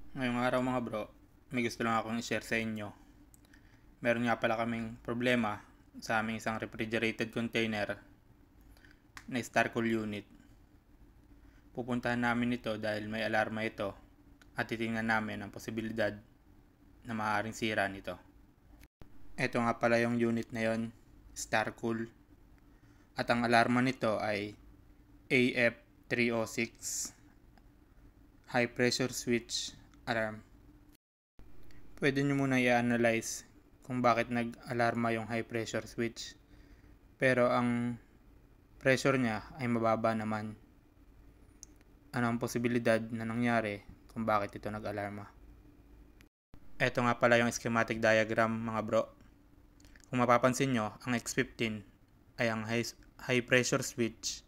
Ngayong araw mga bro, may gusto lang akong i-share sa inyo. Meron nga pala kaming problema sa aming isang refrigerated container na Starcool unit. Pupuntahan namin ito dahil may alarma ito at titingnan namin ang posibilidad na maaaring sira nito. Ito nga pala yung unit na yon, Starcool. At ang alarma nito ay AF306 High Pressure Switch Alarm. Pwede nyo muna i-analyze kung bakit nag-alarma yung high pressure switch. Pero ang pressure niya ay mababa naman. Ano ang posibilidad na nangyari kung bakit ito nag-alarma? Ito nga pala yung schematic diagram mga bro. Kung mapapansin nyo, ang X15 ay ang high pressure switch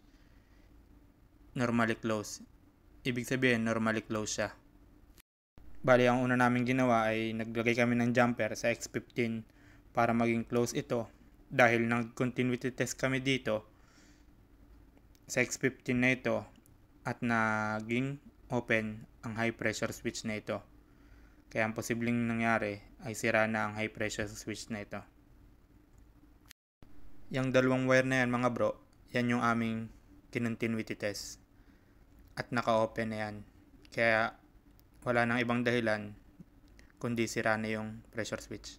normally closed. Ibig sabihin normally closed siya. Bali, ang una namin ginawa ay naglagay kami ng jumper sa X15 para maging close ito. Dahil nag-continuity test kami dito sa X15 na ito at naging open ang high pressure switch na ito. Kaya ang posibleng nangyari ay sira na ang high pressure switch na ito. Yung dalawang wire na yan mga bro, yan yung aming continuity test. At naka-open na yan. Kaya wala nang ibang dahilan kundi sira na yung pressure switch.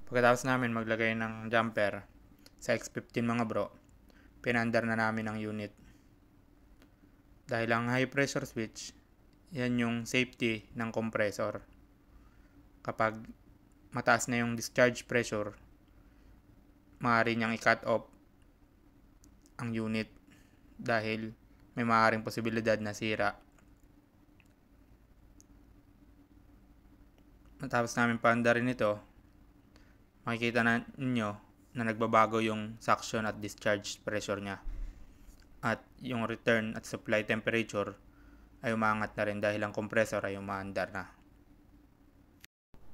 Pagkatapos namin maglagay ng jumper sa X15 mga bro, pinandar na namin ang unit. Dahil ang high pressure switch, yan yung safety ng compressor. Kapag mataas na yung discharge pressure, maaari niyang i-cut off ang unit dahil may maaaring posibilidad na sira. Matapos namin paandarin ito, makikita na ninyo na nagbabago yung suction at discharge pressure niya. At yung return at supply temperature ay umangat na rin dahil ang compressor ay umaandar na.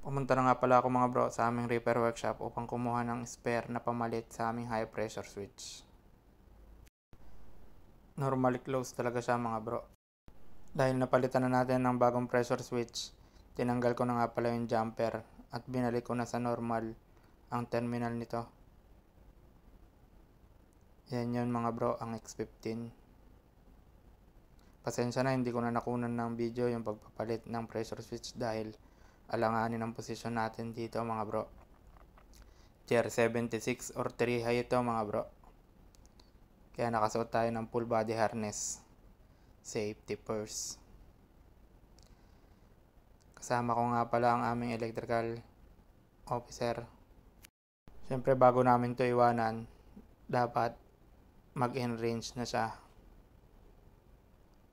Pumunta na nga pala ako mga bro sa aming repair workshop upang kumuha ng spare na pamalit sa aming high pressure switch. Normally closed talaga siya mga bro. Dahil napalitan na natin ng bagong pressure switch, tinanggal ko na nga pala yung jumper at binalik ko na sa normal ang terminal nito. Yan yun mga bro, ang X15. Pasensya na, hindi ko na nakunan ng video yung pagpapalit ng pressure switch dahil alanganin ang posisyon natin dito mga bro. Tier 76 or 3 high ito mga bro. Kaya nakasuot tayo ng full body harness. Safety first. Kasama ko nga pala ang aming electrical officer. Siyempre bago namin to iwanan, dapat mag-in-range na siya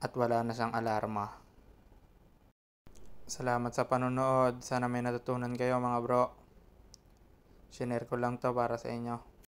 at wala na siyang alarma. Salamat sa panonood. Sana may natutunan kayo mga bro. Shinare ko lang to para sa inyo.